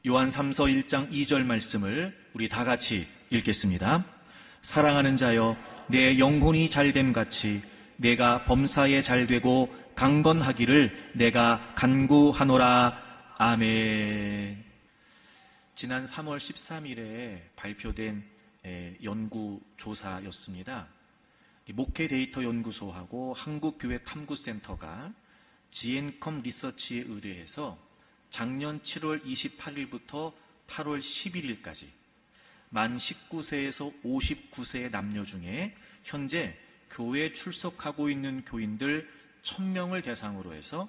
요한 3서 1장 2절 말씀을 우리 다 같이 읽겠습니다. 사랑하는 자여, 내 영혼이 잘됨 같이 내가 범사에 잘되고 강건하기를 내가 간구하노라. 아멘. 지난 3월 13일에 발표된 연구조사였습니다. 목회 데이터 연구소하고 한국교회 탐구센터가 지앤컴 리서치에 의뢰해서 작년 7월 28일부터 8월 11일까지 만 19세에서 59세의 남녀 중에 현재 교회에 출석하고 있는 교인들 1000명을 대상으로 해서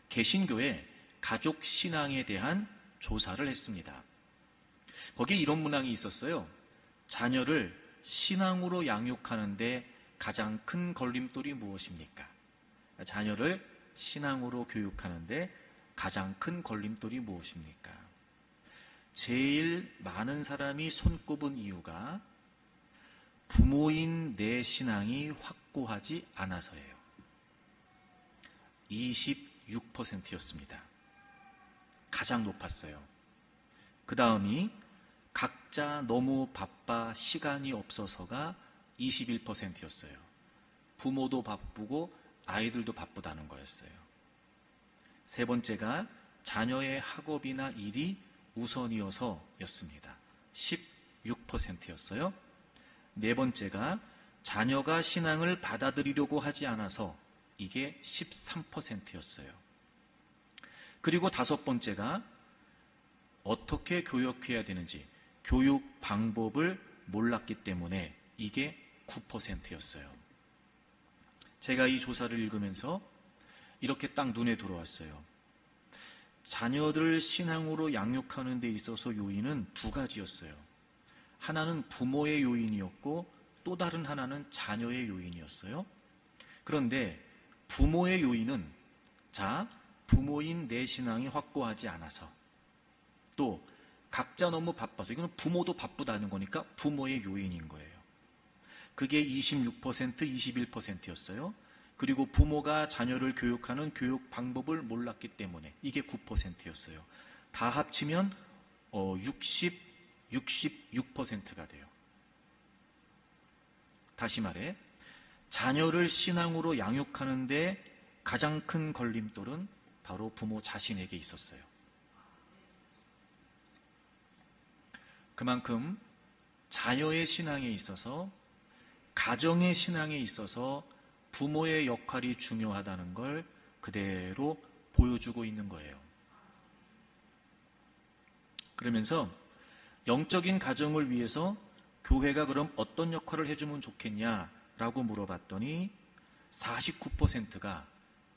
개신교의 가족 신앙에 대한 조사를 했습니다. 거기에 이런 문항이 있었어요. 자녀를 신앙으로 양육하는데 가장 큰 걸림돌이 무엇입니까? 자녀를 신앙으로 교육하는데 가장 큰 걸림돌이 무엇입니까? 제일 많은 사람이 손꼽은 이유가 부모인 내 신앙이 확고하지 않아서예요. 26%였습니다. 가장 높았어요. 그 다음이 각자 너무 바빠 시간이 없어서가 21%였어요. 부모도 바쁘고 아이들도 바쁘다는 거였어요. 세 번째가 자녀의 학업이나 일이 우선이어서였습니다. 16%였어요. 네 번째가 자녀가 신앙을 받아들이려고 하지 않아서 이게 13%였어요. 그리고 다섯 번째가 어떻게 교육해야 되는지 교육 방법을 몰랐기 때문에 이게 9%였어요. 제가 이 조사를 읽으면서 이렇게 딱 눈에 들어왔어요. 자녀들을 신앙으로 양육하는 데 있어서 요인은 두 가지였어요. 하나는 부모의 요인이었고 또 다른 하나는 자녀의 요인이었어요. 그런데 부모의 요인은 부모인 내 신앙이 확고하지 않아서, 또 각자 너무 바빠서, 이거는 부모도 바쁘다는 거니까 부모의 요인인 거예요. 그게 26%, 21%였어요. 그리고 부모가 자녀를 교육하는 교육 방법을 몰랐기 때문에 이게 9%였어요. 다 합치면 66%가 돼요. 다시 말해, 자녀를 신앙으로 양육하는데 가장 큰 걸림돌은 바로 부모 자신에게 있었어요. 그만큼 자녀의 신앙에 있어서, 가정의 신앙에 있어서 부모의 역할이 중요하다는 걸 그대로 보여주고 있는 거예요. 그러면서 영적인 가정을 위해서 교회가 그럼 어떤 역할을 해주면 좋겠냐라고 물어봤더니 49%가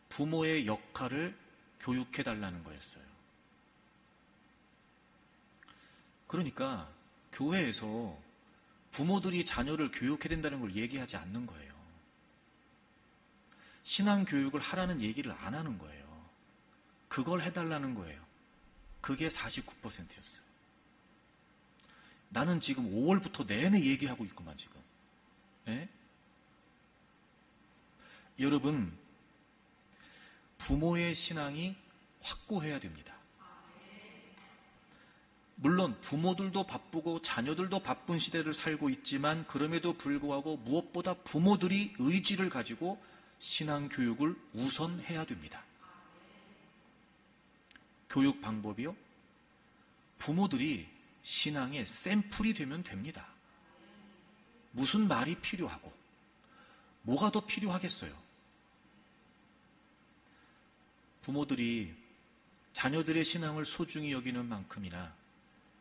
부모의 역할을 교육해달라는 거였어요. 그러니까 교회에서 부모들이 자녀를 교육해야 된다는 걸 얘기하지 않는 거예요. 신앙 교육을 하라는 얘기를 안 하는 거예요. 그걸 해달라는 거예요. 그게 49%였어요. 나는 지금 5월부터 내내 얘기하고 있구만 지금. 예? 여러분, 부모의 신앙이 확고해야 됩니다. 물론 부모들도 바쁘고 자녀들도 바쁜 시대를 살고 있지만 그럼에도 불구하고 무엇보다 부모들이 의지를 가지고 신앙 교육을 우선해야 됩니다. 교육 방법이요? 부모들이 신앙의 샘플이 되면 됩니다. 무슨 말이 필요하고 뭐가 더 필요하겠어요? 부모들이 자녀들의 신앙을 소중히 여기는 만큼이나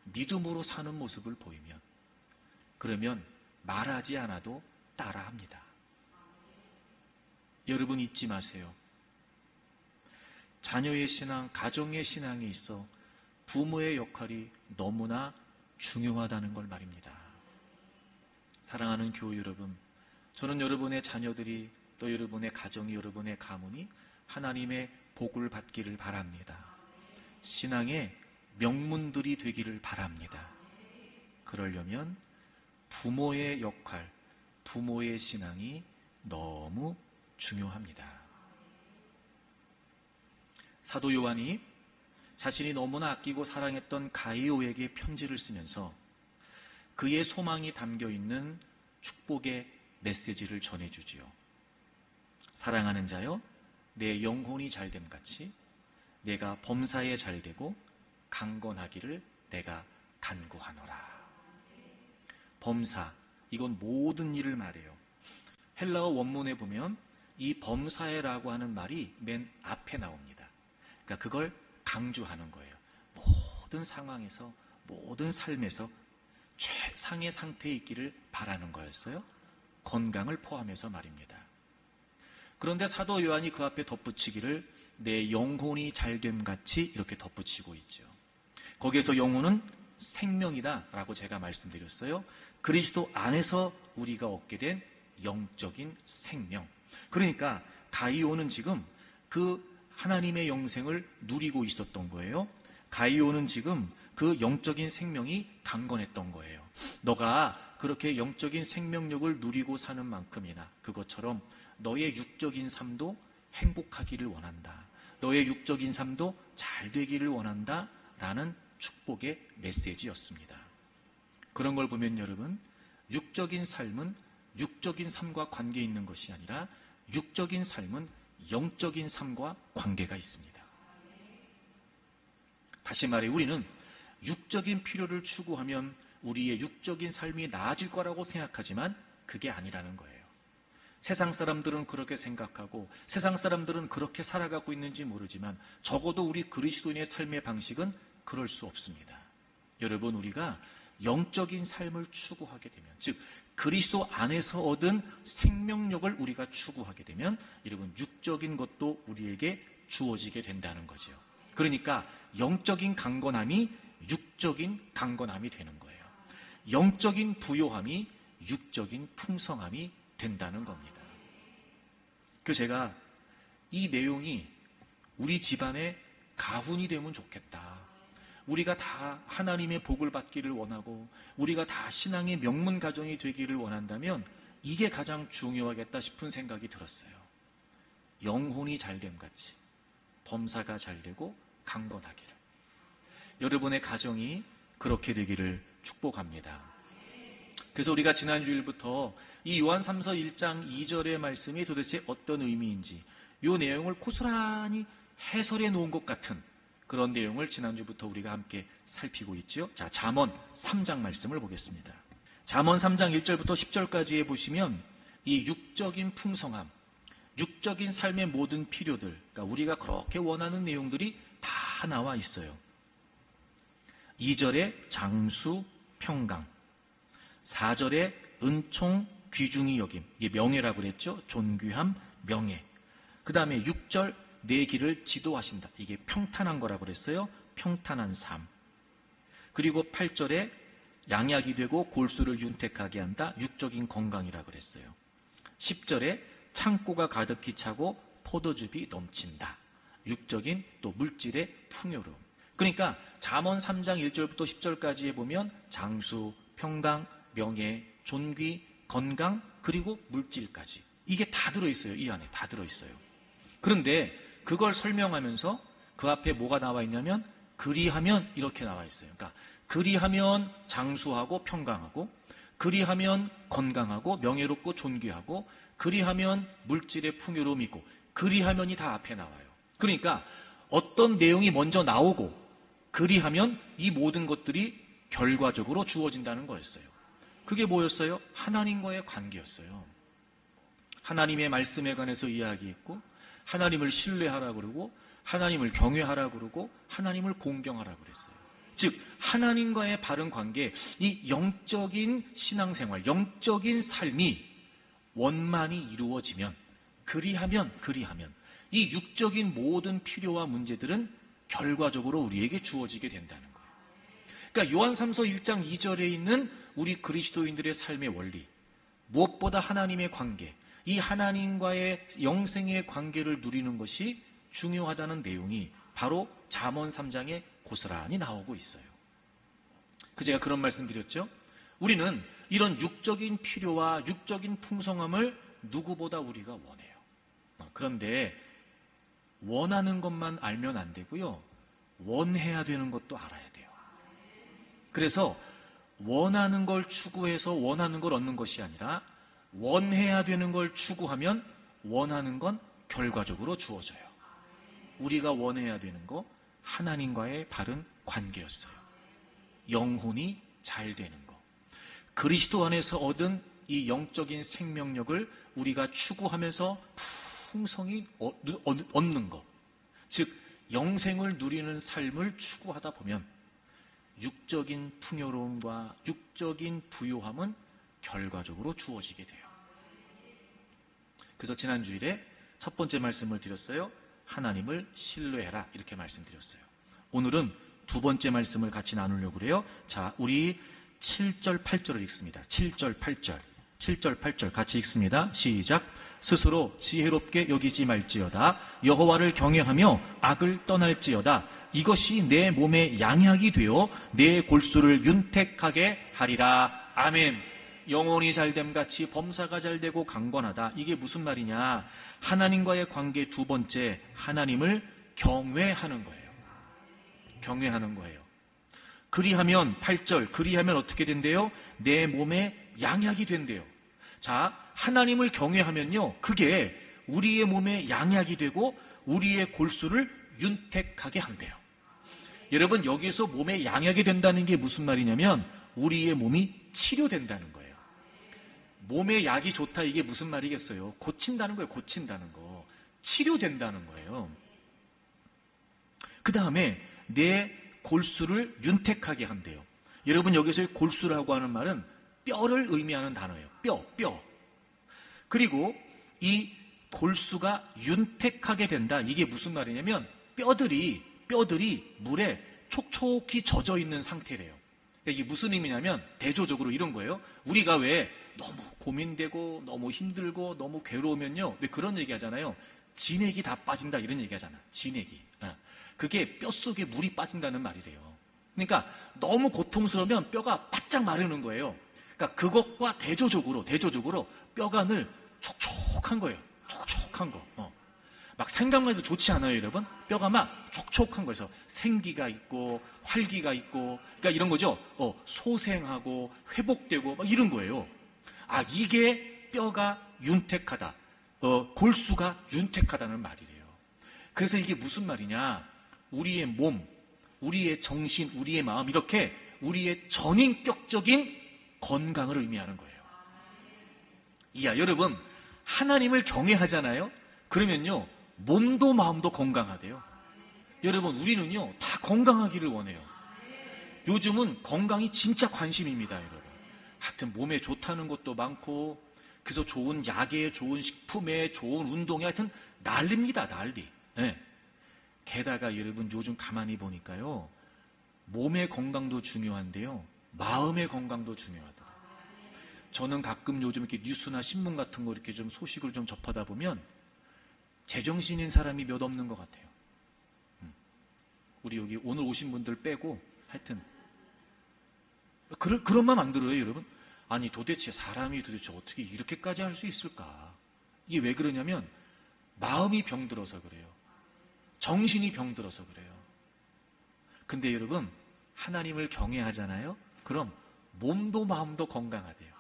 믿음으로 사는 모습을 보이면, 그러면 말하지 않아도 따라합니다. 여러분 잊지 마세요. 자녀의 신앙, 가정의 신앙에 있어 부모의 역할이 너무나 중요하다는 걸 말입니다. 사랑하는 교우 여러분, 저는 여러분의 자녀들이, 또 여러분의 가정이, 여러분의 가문이 하나님의 복을 받기를 바랍니다. 신앙의 명문들이 되기를 바랍니다. 그러려면 부모의 역할, 부모의 신앙이 너무 중요합니다. 사도 요한이 자신이 너무나 아끼고 사랑했던 가이오에게 편지를 쓰면서 그의 소망이 담겨있는 축복의 메시지를 전해주지요. 사랑하는 자여, 내 영혼이 잘됨같이 내가 범사에 잘되고 강건하기를 내가 간구하노라. 범사, 이건 모든 일을 말해요. 헬라어 원문에 보면 이 범사에라고 하는 말이 맨 앞에 나옵니다. 그러니까 그걸 강조하는 거예요. 모든 상황에서, 모든 삶에서 최상의 상태에 있기를 바라는 거였어요. 건강을 포함해서 말입니다. 그런데 사도 요한이 그 앞에 덧붙이기를 내 영혼이 잘됨같이 이렇게 덧붙이고 있죠. 거기에서 영혼은 생명이다 라고 제가 말씀드렸어요. 그리스도 안에서 우리가 얻게 된 영적인 생명. 그러니까 가이오는 지금 그 하나님의 영생을 누리고 있었던 거예요. 가이오는 지금 그 영적인 생명이 강건했던 거예요. 너가 그렇게 영적인 생명력을 누리고 사는 만큼이나 그것처럼 너의 육적인 삶도 행복하기를 원한다. 너의 육적인 삶도 잘 되기를 원한다 라는 축복의 메시지였습니다. 그런 걸 보면 여러분, 육적인 삶은 육적인 삶과 관계 있는 것이 아니라 육적인 삶은 영적인 삶과 관계가 있습니다. 다시 말해 우리는 육적인 필요를 추구하면 우리의 육적인 삶이 나아질 거라고 생각하지만 그게 아니라는 거예요. 세상 사람들은 그렇게 생각하고 세상 사람들은 그렇게 살아가고 있는지 모르지만 적어도 우리 그리스도인의 삶의 방식은 그럴 수 없습니다. 여러분, 우리가 영적인 삶을 추구하게 되면, 즉 그리스도 안에서 얻은 생명력을 우리가 추구하게 되면 여러분, 육적인 것도 우리에게 주어지게 된다는 거죠. 그러니까 영적인 강건함이 육적인 강건함이 되는 거예요. 영적인 부요함이 육적인 풍성함이 된다는 겁니다. 제가 이 내용이 우리 집안의 가훈이 되면 좋겠다. 우리가 다 하나님의 복을 받기를 원하고 우리가 다 신앙의 명문 가정이 되기를 원한다면 이게 가장 중요하겠다 싶은 생각이 들었어요. 영혼이 잘됨같이 범사가 잘되고 강건하기를. 여러분의 가정이 그렇게 되기를 축복합니다. 그래서 우리가 지난 주일부터 이 요한 3서 1장 2절의 말씀이 도대체 어떤 의미인지 이 내용을 고스란히 해설해 놓은 것 같은 그런 내용을 지난주부터 우리가 함께 살피고 있죠. 자, 잠언 3장 말씀을 보겠습니다. 잠언 3장 1절부터 10절까지에 보시면 이 육적인 풍성함, 육적인 삶의 모든 필요들, 그러니까 우리가 그렇게 원하는 내용들이 다 나와 있어요. 2절에 장수, 평강, 4절에 은총, 귀중히 여김, 이게 명예라고 그랬죠. 존귀함, 명예. 그 다음에 6절 내 길을 지도하신다. 이게 평탄한 거라고 그랬어요. 평탄한 삶. 그리고 8절에 양약이 되고 골수를 윤택하게 한다. 육적인 건강이라고 그랬어요. 10절에 창고가 가득히 차고 포도즙이 넘친다. 육적인 또 물질의 풍요로움. 그러니까 잠언 3장 1절부터 10절까지에 보면 장수, 평강, 명예, 존귀, 건강, 그리고 물질까지. 이게 다 들어있어요. 이 안에 다 들어있어요. 그런데 그걸 설명하면서 그 앞에 뭐가 나와 있냐면 그리하면 이렇게 나와 있어요. 그러니까 그리하면 장수하고 평강하고, 그리하면 건강하고 명예롭고 존귀하고, 그리하면 물질의 풍요로움이 있고, 그리하면이 다 앞에 나와요. 그러니까 어떤 내용이 먼저 나오고 그리하면 이 모든 것들이 결과적으로 주어진다는 거였어요. 그게 뭐였어요? 하나님과의 관계였어요. 하나님의 말씀에 관해서 이야기했고 하나님을 신뢰하라고 그러고 하나님을 경외하라고 그러고 하나님을 공경하라고 그랬어요. 즉 하나님과의 바른 관계, 이 영적인 신앙생활, 영적인 삶이 원만히 이루어지면 그리하면 이 육적인 모든 필요와 문제들은 결과적으로 우리에게 주어지게 된다는 거예요. 그러니까 요한 3서 1장 2절에 있는 우리 그리스도인들의 삶의 원리, 무엇보다 하나님의 관계, 이 하나님과의 영생의 관계를 누리는 것이 중요하다는 내용이 바로 잠언 3장에 고스란히 나오고 있어요. 제가 그런 말씀 드렸죠. 우리는 이런 육적인 필요와 육적인 풍성함을 누구보다 우리가 원해요. 그런데 원하는 것만 알면 안 되고요. 원해야 되는 것도 알아야 돼요. 그래서 원하는 걸 추구해서 원하는 걸 얻는 것이 아니라 원해야 되는 걸 추구하면 원하는 건 결과적으로 주어져요. 우리가 원해야 되는 거 하나님과의 바른 관계였어요. 영혼이 잘 되는 거. 그리스도 안에서 얻은 이 영적인 생명력을 우리가 추구하면서 풍성히 얻는 거. 즉 영생을 누리는 삶을 추구하다 보면 육적인 풍요로움과 육적인 부요함은 결과적으로 주어지게 돼요. 그래서 지난 주일에 첫 번째 말씀을 드렸어요. 하나님을 신뢰해라 이렇게 말씀드렸어요. 오늘은 두 번째 말씀을 같이 나누려고 그래요. 자, 우리 7절 8절을 읽습니다. 7절 8절 7절 8절 같이 읽습니다. 시작. 스스로 지혜롭게 여기지 말지어다. 여호와를 경외하며 악을 떠날지어다. 이것이 내 몸의 양약이 되어 내 골수를 윤택하게 하리라. 아멘. 영혼이 잘됨 같이 범사가 잘되고 강건하다. 이게 무슨 말이냐? 하나님과의 관계 두 번째, 하나님을 경외하는 거예요. 경외하는 거예요. 그리하면 8절, 그리하면 어떻게 된대요? 내 몸의 양약이 된대요. 자, 하나님을 경외하면요, 그게 우리의 몸의 양약이 되고 우리의 골수를 윤택하게 한대요. 여러분, 여기서 몸의 양약이 된다는 게 무슨 말이냐면 우리의 몸이 치료된다는 거예요. 몸의 약이 좋다, 이게 무슨 말이겠어요? 고친다는 거예요. 고친다는 거. 치료된다는 거예요. 그 다음에 내 골수를 윤택하게 한대요. 여러분, 여기서의 골수라고 하는 말은 뼈를 의미하는 단어예요. 뼈. 그리고 이 골수가 윤택하게 된다. 이게 무슨 말이냐면 뼈들이 물에 촉촉히 젖어 있는 상태래요. 이게 무슨 의미냐면 대조적으로 이런 거예요. 우리가 왜 너무 고민되고 너무 힘들고 너무 괴로우면요, 왜 그런 얘기 하잖아요. 진액이 다 빠진다 이런 얘기 하잖아. 진액이. 그게 뼛속에 물이 빠진다는 말이래요. 그러니까 너무 고통스러우면 뼈가 바짝 마르는 거예요. 그러니까 그것과 대조적으로 뼈가 늘 촉촉한 거예요. 촉촉한 거. 막 생각만 해도 좋지 않아요, 여러분? 뼈가 막 촉촉한 거에서 생기가 있고 활기가 있고, 그러니까 이런 거죠. 소생하고 회복되고 막 이런 거예요. 아, 이게 뼈가 윤택하다. 골수가 윤택하다는 말이래요. 그래서 이게 무슨 말이냐? 우리의 몸, 우리의 정신, 우리의 마음, 이렇게 우리의 전인격적인 건강을 의미하는 거예요. 이야, 여러분, 하나님을 경외하잖아요? 그러면요, 몸도 마음도 건강하대요. 여러분, 우리는요, 다 건강하기를 원해요. 요즘은 건강이 진짜 관심입니다, 여러분. 하여튼 몸에 좋다는 것도 많고, 그래서 좋은 약에, 좋은 식품에, 좋은 운동에 하여튼 난리입니다, 난리. 네. 게다가 여러분, 요즘 가만히 보니까요, 몸의 건강도 중요한데요, 마음의 건강도 중요하더라고요. 저는 가끔 요즘 이렇게 뉴스나 신문 같은 거 이렇게 좀 소식을 좀 접하다 보면 제정신인 사람이 몇 없는 것 같아요. 우리 여기 오늘 오신 분들 빼고 하여튼 그런 마음 안 들어요, 여러분? 아니, 도대체 사람이 도대체 어떻게 이렇게까지 할 수 있을까? 이게 왜 그러냐면 마음이 병들어서 그래요. 정신이 병들어서 그래요. 근데 여러분, 하나님을 경외하잖아요? 그럼 몸도 마음도 건강하대요.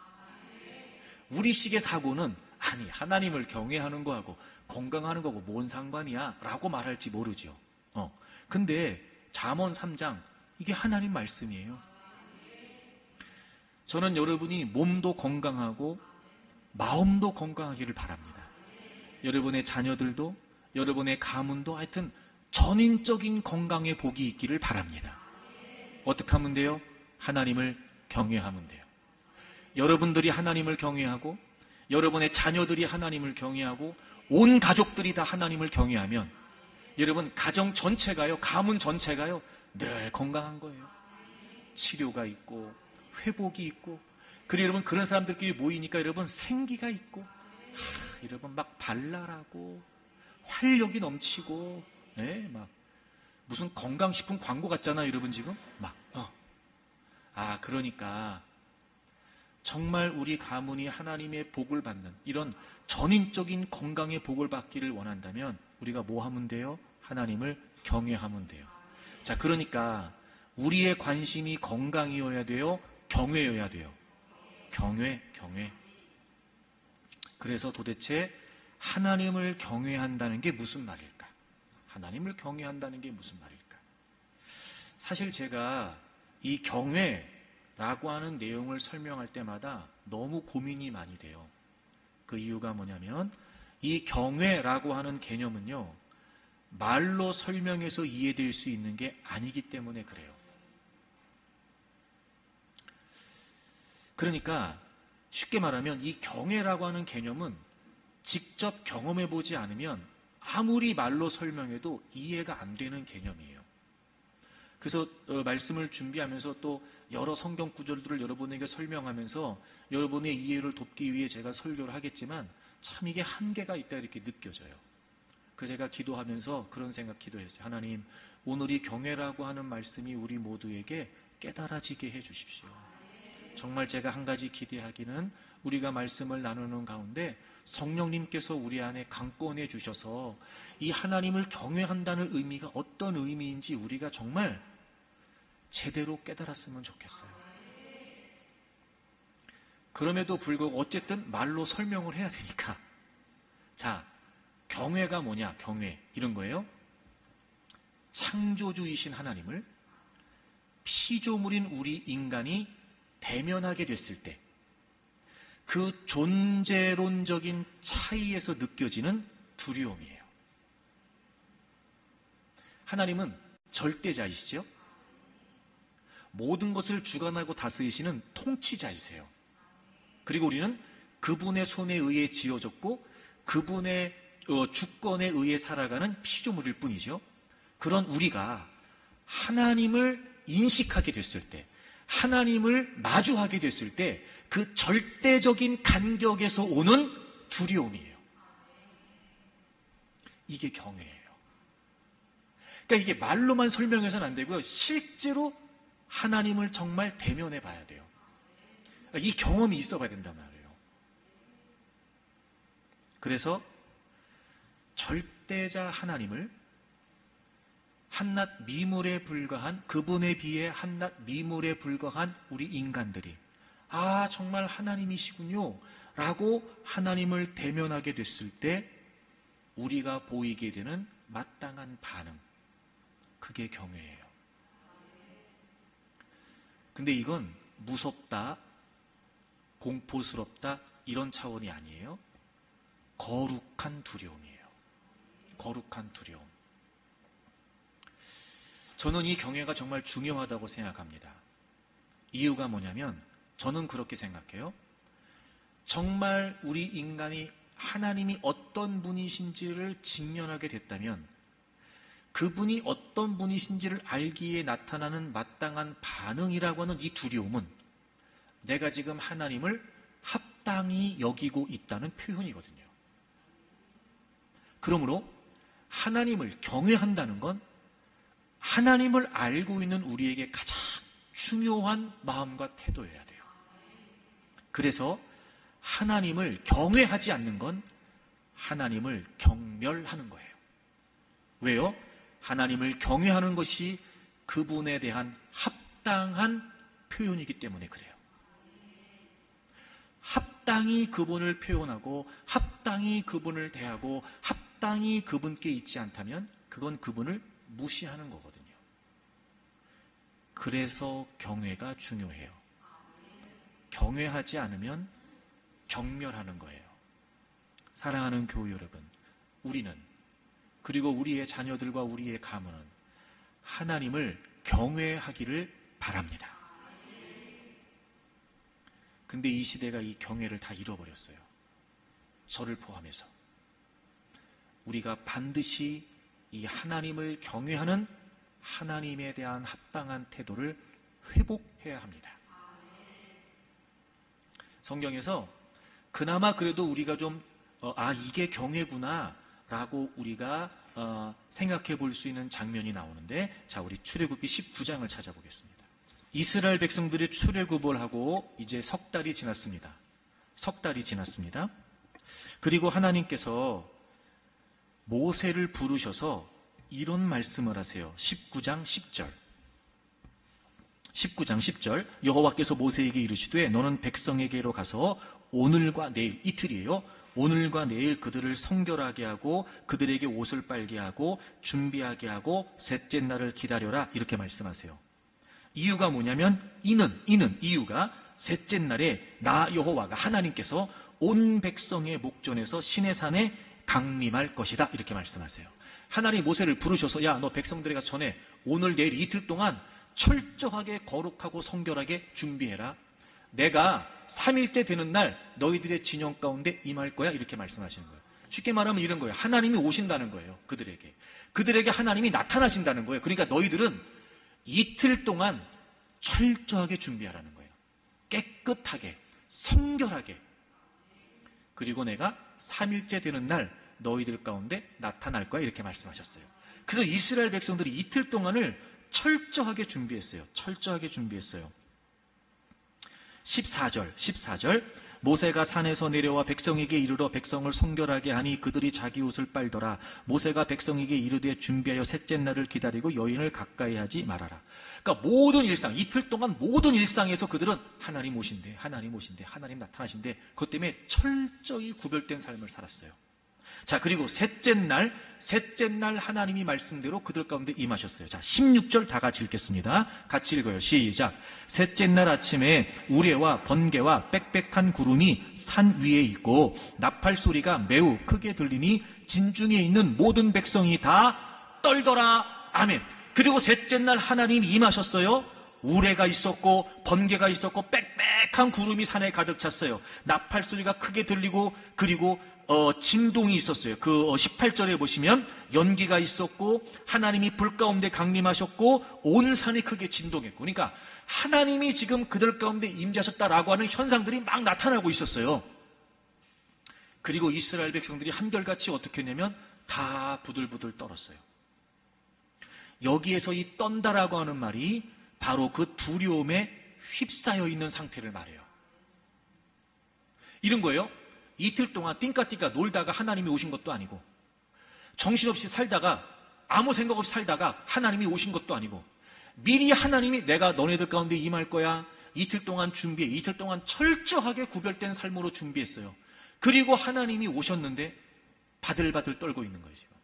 우리식의 사고는 아니, 하나님을 경외하는 거하고 건강하는 거하고 뭔 상관이야? 라고 말할지 모르죠. 근데 잠언 3장, 이게 하나님 말씀이에요. 저는 여러분이 몸도 건강하고 마음도 건강하기를 바랍니다. 여러분의 자녀들도, 여러분의 가문도 하여튼 전인적인 건강의 복이 있기를 바랍니다. 어떻게 하면 돼요? 하나님을 경외하면 돼요. 여러분들이 하나님을 경외하고, 여러분의 자녀들이 하나님을 경외하고, 온 가족들이 다 하나님을 경외하면 여러분 가정 전체가요, 가문 전체가요, 늘 건강한 거예요. 치료가 있고 회복이 있고, 그리고 여러분 그런 사람들끼리 모이니까 여러분 생기가 있고, 여러분 막 발랄하고 활력이 넘치고, 막 무슨 건강식품 광고 같잖아요, 여러분 지금 막. 그러니까 정말 우리 가문이 하나님의 복을 받는 이런 전인적인 건강의 복을 받기를 원한다면 우리가 뭐 하면 돼요? 하나님을 경외하면 돼요. 자, 그러니까 우리의 관심이 건강이어야 돼요? 경외여야 돼요? 경외. 그래서 도대체 하나님을 경외한다는 게 무슨 말일까? 하나님을 경외한다는 게 무슨 말일까? 사실 제가 이 경외라고 하는 내용을 설명할 때마다 너무 고민이 많이 돼요. 그 이유가 뭐냐면 이 경외라고 하는 개념은요, 말로 설명해서 이해될 수 있는 게 아니기 때문에 그래요. 그러니까 쉽게 말하면 이 경외라고 하는 개념은 직접 경험해 보지 않으면 아무리 말로 설명해도 이해가 안 되는 개념이에요. 그래서 말씀을 준비하면서 또 여러 성경 구절들을 여러분에게 설명하면서 여러분의 이해를 돕기 위해 제가 설교를 하겠지만 참 이게 한계가 있다 이렇게 느껴져요. 그래서 제가 기도하면서 그런 생각 기도했어요. 하나님, 오늘 이 경외라고 하는 말씀이 우리 모두에게 깨달아지게 해 주십시오. 정말 제가 한 가지 기대하기는 우리가 말씀을 나누는 가운데 성령님께서 우리 안에 강권해 주셔서 이 하나님을 경외한다는 의미가 어떤 의미인지 우리가 정말 제대로 깨달았으면 좋겠어요. 그럼에도 불구하고 어쨌든 말로 설명을 해야 되니까, 자, 경외가 뭐냐? 경외 이런 거예요. 창조주이신 하나님을 피조물인 우리 인간이 대면하게 됐을 때 그 존재론적인 차이에서 느껴지는 두려움이에요. 하나님은 절대자이시죠? 모든 것을 주관하고 다스리시는 통치자이세요. 그리고 우리는 그분의 손에 의해 지어졌고 그분의 주권에 의해 살아가는 피조물일 뿐이죠. 그런 우리가 하나님을 인식하게 됐을 때, 하나님을 마주하게 됐을 때 그 절대적인 간격에서 오는 두려움이에요. 이게 경외예요. 그러니까 이게 말로만 설명해서는 안 되고요. 실제로 하나님을 정말 대면해 봐야 돼요. 이 경험이 있어 봐야 된단 말이에요. 그래서 절대자 하나님을 한낱 미물에 불과한, 그분에 비해 한낱 미물에 불과한 우리 인간들이 아, 정말 하나님이시군요 라고 하나님을 대면하게 됐을 때 우리가 보이게 되는 마땅한 반응, 그게 경외예요. 근데 이건 무섭다, 공포스럽다 이런 차원이 아니에요. 거룩한 두려움이에요. 거룩한 두려움. 저는 이 경외가 정말 중요하다고 생각합니다. 이유가 뭐냐면 저는 그렇게 생각해요. 정말 우리 인간이 하나님이 어떤 분이신지를 직면하게 됐다면 그분이 어떤 분이신지를 알기에 나타나는 마땅한 반응이라고 하는 이 두려움은 내가 지금 하나님을 합당히 여기고 있다는 표현이거든요. 그러므로 하나님을 경외한다는 건 하나님을 알고 있는 우리에게 가장 중요한 마음과 태도여야 돼요. 그래서 하나님을 경외하지 않는 건 하나님을 경멸하는 거예요. 왜요? 하나님을 경외하는 것이 그분에 대한 합당한 표현이기 때문에 그래요. 합당히 그분을 표현하고 합당히 그분을 대하고 합당히 그분께 있지 않다면 그건 그분을 무시하는 거거든요. 그래서 경외가 중요해요. 경외하지 않으면 경멸하는 거예요. 사랑하는 교우 여러분, 우리는, 그리고 우리의 자녀들과 우리의 가문은 하나님을 경외하기를 바랍니다. 근데 이 시대가 이 경외를 다 잃어버렸어요. 저를 포함해서. 우리가 반드시 이 하나님을 경외하는 하나님에 대한 합당한 태도를 회복해야 합니다. 성경에서 그나마 그래도 우리가 좀 이게 경외구나 라고 우리가 생각해 볼 수 있는 장면이 나오는데, 자, 우리 출애굽기 19장을 찾아보겠습니다. 이스라엘 백성들이 출애굽을 하고 이제 석 달이 지났습니다. 석 달이 지났습니다. 그리고 하나님께서 모세를 부르셔서 이런 말씀을 하세요. 19장 10절. 19장 10절. 여호와께서 모세에게 이르시되 너는 백성에게로 가서 오늘과 내일, 이틀이에요. 오늘과 내일 그들을 성결하게 하고 그들에게 옷을 빨게 하고 준비하게 하고 셋째 날을 기다려라. 이렇게 말씀하세요. 이유가 뭐냐면 이유가 셋째 날에 나 여호와가 하나님께서 온 백성의 목전에서 시내산에 강림할 것이다. 이렇게 말씀하세요. 하나님 모세를 부르셔서 야, 너 백성들에게 전에 오늘 내일 이틀 동안 철저하게 거룩하고 성결하게 준비해라. 내가 3일째 되는 날 너희들의 진영 가운데 임할 거야. 이렇게 말씀하시는 거예요. 쉽게 말하면 이런 거예요. 하나님이 오신다는 거예요. 그들에게 하나님이 나타나신다는 거예요. 그러니까 너희들은 이틀 동안 철저하게 준비하라는 거예요. 깨끗하게, 성결하게. 그리고 내가 3일째 되는 날 너희들 가운데 나타날 거야. 이렇게 말씀하셨어요. 그래서 이스라엘 백성들이 이틀 동안을 철저하게 준비했어요. 14절. 모세가 산에서 내려와 백성에게 이르러 백성을 성결하게 하니 그들이 자기 옷을 빨더라. 모세가 백성에게 이르되 준비하여 셋째 날을 기다리고 여인을 가까이 하지 말아라. 그러니까 모든 일상, 이틀 동안 모든 일상에서 그들은 하나님 오신대, 하나님 나타나신대. 그것 때문에 철저히 구별된 삶을 살았어요. 자, 그리고 셋째 날 하나님이 말씀대로 그들 가운데 임하셨어요. 자, 16절 다 같이 읽겠습니다. 같이 읽어요. 시작. 셋째 날 아침에 우레와 번개와 빽빽한 구름이 산 위에 있고 나팔 소리가 매우 크게 들리니 진중에 있는 모든 백성이 다 떨더라. 아멘. 그리고 셋째 날 하나님이 임하셨어요. 우레가 있었고 번개가 있었고 빽빽한 구름이 산에 가득 찼어요. 나팔 소리가 크게 들리고 그리고 진동이 있었어요. 그 18절에 보시면 연기가 있었고 하나님이 불 가운데 강림하셨고 온 산이 크게 진동했고, 그러니까 하나님이 지금 그들 가운데 임재하셨다라고 하는 현상들이 막 나타나고 있었어요. 그리고 이스라엘 백성들이 한결같이 어떻게 했냐면 다 부들부들 떨었어요. 여기에서 이 떤다라고 하는 말이 바로 그 두려움에 휩싸여 있는 상태를 말해요. 이런 거예요. 이틀 동안 띵까띵까 놀다가 하나님이 오신 것도 아니고, 정신없이 살다가 아무 생각 없이 살다가 하나님이 오신 것도 아니고, 미리 하나님이 내가 너네들 가운데 임할 거야, 이틀 동안 준비해, 이틀 동안 철저하게 구별된 삶으로 준비했어요. 그리고 하나님이 오셨는데 바들바들 떨고 있는 거예요. 지금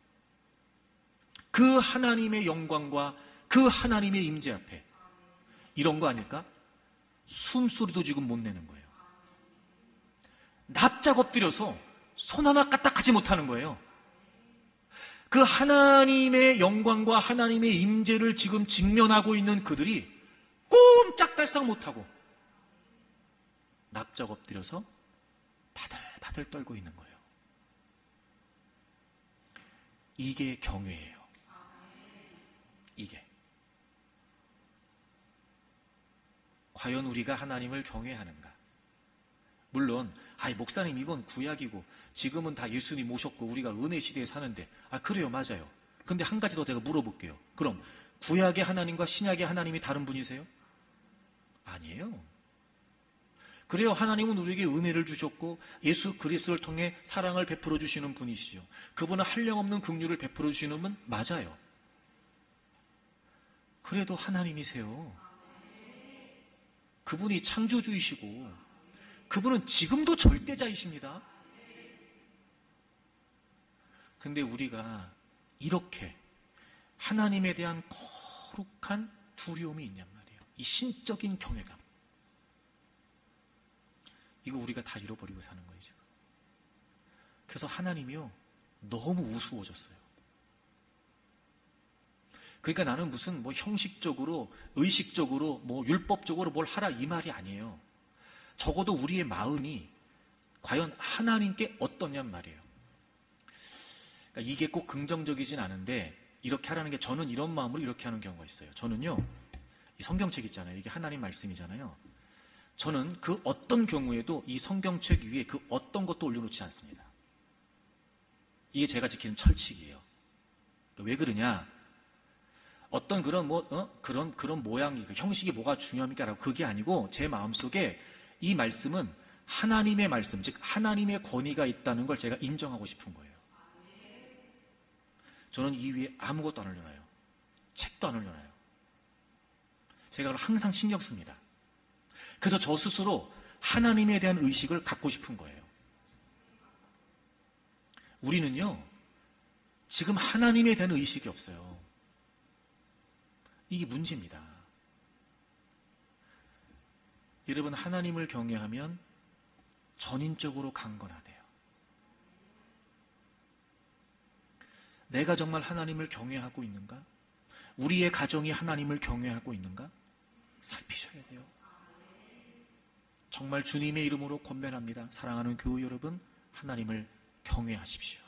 그 하나님의 영광과 그 하나님의 임재 앞에 이런 거 아닐까? 숨소리도 지금 못 내는 거예요. 납작 엎드려서 손 하나 까딱하지 못하는 거예요. 그 하나님의 영광과 하나님의 임재를 지금 직면하고 있는 그들이 꼼짝달싹 못하고 납작 엎드려서 바들바들 떨고 있는 거예요. 이게 경외예요. 이게. 과연 우리가 하나님을 경외하는가? 물론 목사님 이건 구약이고 지금은 다 예수님 오셨고 우리가 은혜 시대에 사는데, 그래요, 맞아요. 근데 한 가지 더 내가 물어볼게요. 그럼 구약의 하나님과 신약의 하나님이 다른 분이세요? 아니에요. 그래요, 하나님은 우리에게 은혜를 주셨고 예수 그리스도를 통해 사랑을 베풀어 주시는 분이시죠. 그분은 한량없는 긍휼을 베풀어 주시는 분 맞아요. 그래도 하나님이세요. 그분이 창조주이시고 그분은 지금도 절대자이십니다. 근데 우리가 이렇게 하나님에 대한 거룩한 두려움이 있냔 말이에요. 이 신적인 경외감. 이거 우리가 다 잃어버리고 사는 거예요, 지금. 그래서 하나님이요, 너무 우스워졌어요. 그러니까 나는 무슨 형식적으로, 의식적으로, 율법적으로 뭘 하라 이 말이 아니에요. 적어도 우리의 마음이 과연 하나님께 어떠냔 말이에요. 그러니까 이게 꼭 긍정적이진 않은데 이렇게 하라는 게, 저는 이런 마음으로 이렇게 하는 경우가 있어요. 저는요, 이 성경책 있잖아요. 이게 하나님 말씀이잖아요. 저는 그 어떤 경우에도 이 성경책 위에 그 어떤 것도 올려놓지 않습니다. 이게 제가 지키는 철칙이에요. 왜 그러냐? 어떤 그런 그런 모양이, 그 형식이 뭐가 중요합니까라고, 그게 아니고 제 마음속에 이 말씀은 하나님의 말씀, 즉 하나님의 권위가 있다는 걸 제가 인정하고 싶은 거예요. 저는 이 위에 아무것도 안 올려놔요. 책도 안 올려놔요. 제가 그걸 항상 신경 씁니다. 그래서 저 스스로 하나님에 대한 의식을 갖고 싶은 거예요. 우리는요, 지금 하나님에 대한 의식이 없어요. 이게 문제입니다. 여러분, 하나님을 경외하면 전인적으로 강건하대요. 내가 정말 하나님을 경외하고 있는가? 우리의 가정이 하나님을 경외하고 있는가? 살피셔야 돼요. 정말 주님의 이름으로 권면합니다. 사랑하는 교우 여러분, 하나님을 경외하십시오.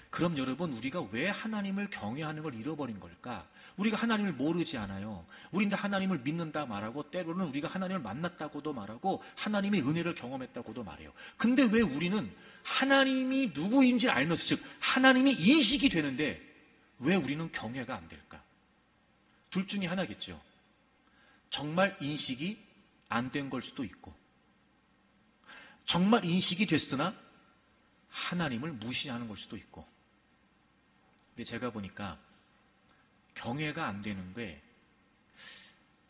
그럼 여러분, 우리가 왜 하나님을 경외하는 걸 잃어버린 걸까? 우리가 하나님을 모르지 않아요. 우리는 하나님을 믿는다 말하고, 때로는 우리가 하나님을 만났다고도 말하고, 하나님의 은혜를 경험했다고도 말해요. 근데 왜 우리는 하나님이 누구인지 알면서, 즉 하나님이 인식이 되는데 왜 우리는 경외가 안 될까? 둘 중에 하나겠죠. 정말 인식이 안 된 걸 수도 있고, 정말 인식이 됐으나 하나님을 무시하는 걸 수도 있고. 근데 제가 보니까 경외가 안 되는 게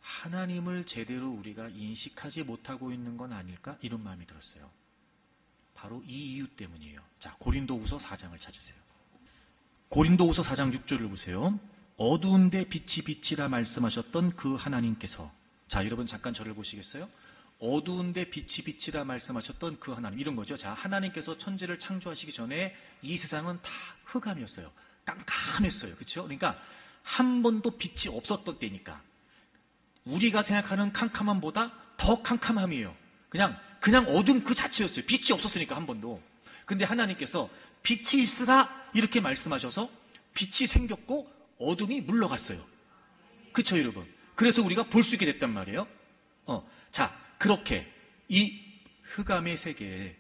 하나님을 제대로 우리가 인식하지 못하고 있는 건 아닐까? 이런 마음이 들었어요. 바로 이 이유 때문이에요. 자, 고린도후서 4장을 찾으세요. 고린도후서 4장 6절을 보세요. 어두운데 빛이 빛이라 말씀하셨던 그 하나님께서, 자, 여러분 잠깐 저를 보시겠어요? 어두운데 빛이 빛이라 말씀하셨던 그 하나님, 이런 거죠. 자, 하나님께서 천지를 창조하시기 전에 이 세상은 다 흑암이었어요. 깜깜했어요. 그렇죠? 그러니까 한 번도 빛이 없었던 때니까 우리가 생각하는 캄캄함보다 더 캄캄함이에요. 그냥 어둠 그 자체였어요. 빛이 없었으니까 한 번도. 근데 하나님께서 빛이 있으라 이렇게 말씀하셔서 빛이 생겼고 어둠이 물러갔어요. 그렇죠, 여러분? 그래서 우리가 볼 수 있게 됐단 말이에요. 자, 그렇게 이 흑암의 세계에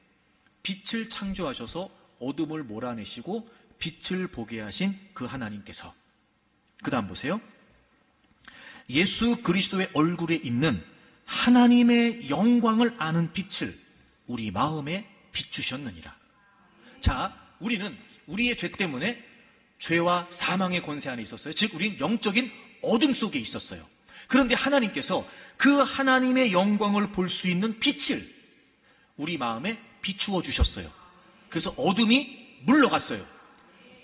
빛을 창조하셔서 어둠을 몰아내시고 빛을 보게 하신 그 하나님께서, 그 다음 보세요. 예수 그리스도의 얼굴에 있는 하나님의 영광을 아는 빛을 우리 마음에 비추셨느니라. 자, 우리는 우리의 죄 때문에 죄와 사망의 권세 안에 있었어요. 즉 우리는 영적인 어둠 속에 있었어요. 그런데 하나님께서 그 하나님의 영광을 볼 수 있는 빛을 우리 마음에 비추어 주셨어요. 그래서 어둠이 물러갔어요.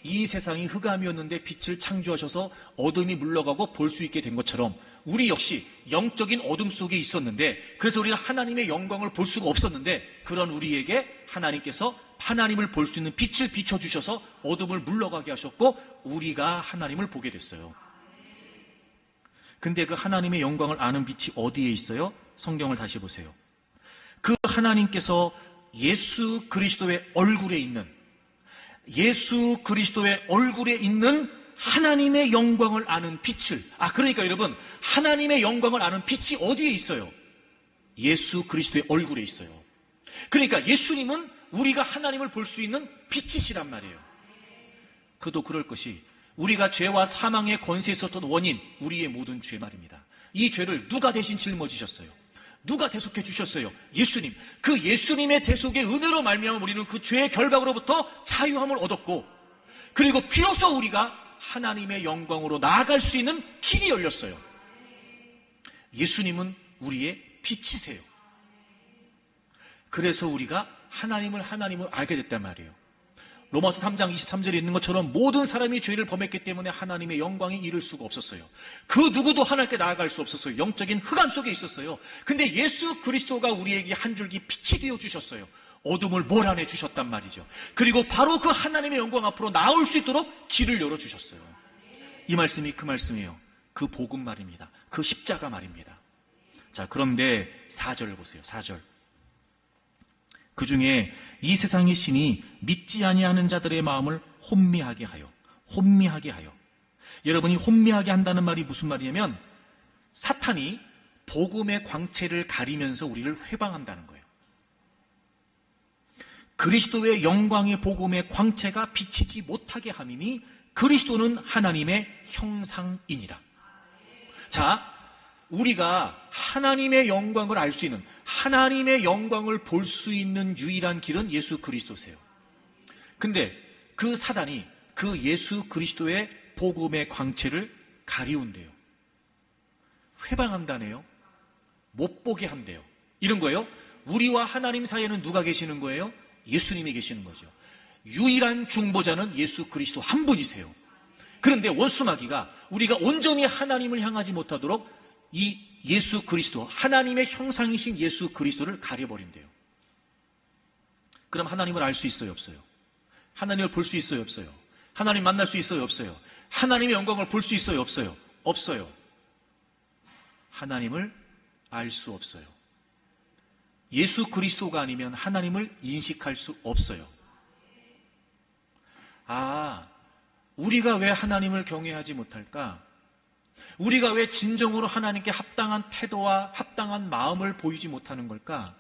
이 세상이 흑암이었는데 빛을 창조하셔서 어둠이 물러가고 볼 수 있게 된 것처럼 우리 역시 영적인 어둠 속에 있었는데, 그래서 우리가 하나님의 영광을 볼 수가 없었는데, 그런 우리에게 하나님께서 하나님을 볼 수 있는 빛을 비춰주셔서 어둠을 물러가게 하셨고 우리가 하나님을 보게 됐어요. 근데 그 하나님의 영광을 아는 빛이 어디에 있어요? 성경을 다시 보세요. 그 하나님께서 예수 그리스도의 얼굴에 있는, 예수 그리스도의 얼굴에 있는 하나님의 영광을 아는 빛을, 그러니까 여러분, 하나님의 영광을 아는 빛이 어디에 있어요? 예수 그리스도의 얼굴에 있어요. 그러니까 예수님은 우리가 하나님을 볼 수 있는 빛이시란 말이에요. 그도 그럴 것이, 우리가 죄와 사망의 권세에 있었던 원인, 우리의 모든 죄 말입니다. 이 죄를 누가 대신 짊어지셨어요? 누가 대속해 주셨어요? 예수님. 그 예수님의 대속의 은혜로 말미암아 우리는 그 죄의 결박으로부터 자유함을 얻었고, 그리고 비로소 우리가 하나님의 영광으로 나아갈 수 있는 길이 열렸어요. 예수님은 우리의 빛이세요. 그래서 우리가 하나님을 알게 됐단 말이에요. 로마서 3장 23절에 있는 것처럼 모든 사람이 죄를 범했기 때문에 하나님의 영광에 이를 수가 없었어요. 그 누구도 하나님께 나아갈 수 없었어요. 영적인 흑암 속에 있었어요. 근데 예수 그리스도가 우리에게 한 줄기 빛이 되어 주셨어요. 어둠을 몰아내 주셨단 말이죠. 그리고 바로 그 하나님의 영광 앞으로 나올 수 있도록 길을 열어 주셨어요. 이 말씀이 그 말씀이에요. 그 복음 말입니다. 그 십자가 말입니다. 자, 그런데 4절 보세요. 4절. 그 중에 이 세상의 신이 믿지 아니하는 자들의 마음을 혼미하게 하여. 여러분이 혼미하게 한다는 말이 무슨 말이냐면, 사탄이 복음의 광채를 가리면서 우리를 회방한다는 거예요. 그리스도의 영광의 복음의 광채가 비치지 못하게 함이니 그리스도는 하나님의 형상이니라. 자, 우리가 하나님의 영광을 알 수 있는, 하나님의 영광을 볼 수 있는 유일한 길은 예수 그리스도세요. 근데 그 사단이 그 예수 그리스도의 복음의 광채를 가리운대요. 회방한다네요. 못 보게 한대요. 이런 거예요. 우리와 하나님 사이에는 누가 계시는 거예요? 예수님이 계시는 거죠. 유일한 중보자는 예수 그리스도 한 분이세요. 그런데 원수마귀가 우리가 온전히 하나님을 향하지 못하도록 이 예수 그리스도, 하나님의 형상이신 예수 그리스도를 가려버린대요. 그럼 하나님을 알 수 있어요, 없어요? 하나님을 볼 수 있어요, 없어요? 하나님 만날 수 있어요, 없어요? 하나님의 영광을 볼 수 있어요, 없어요? 없어요. 하나님을 알 수 없어요. 예수 그리스도가 아니면 하나님을 인식할 수 없어요. 우리가 왜 하나님을 경외하지 못할까? 우리가 왜 진정으로 하나님께 합당한 태도와 합당한 마음을 보이지 못하는 걸까?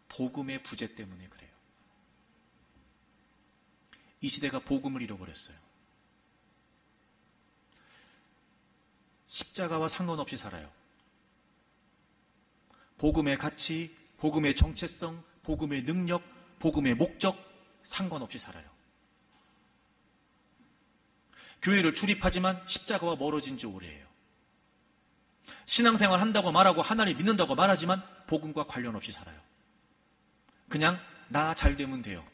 복음의 부재 때문에 그래요. 이 시대가 복음을 잃어버렸어요. 십자가와 상관없이 살아요. 복음의 가치, 복음의 정체성, 복음의 능력, 복음의 목적 상관없이 살아요. 교회를 출입하지만 십자가와 멀어진 지 오래예요. 신앙생활 한다고 말하고 하나님 믿는다고 말하지만 복음과 관련 없이 살아요. 그냥 나 잘 되면 돼요.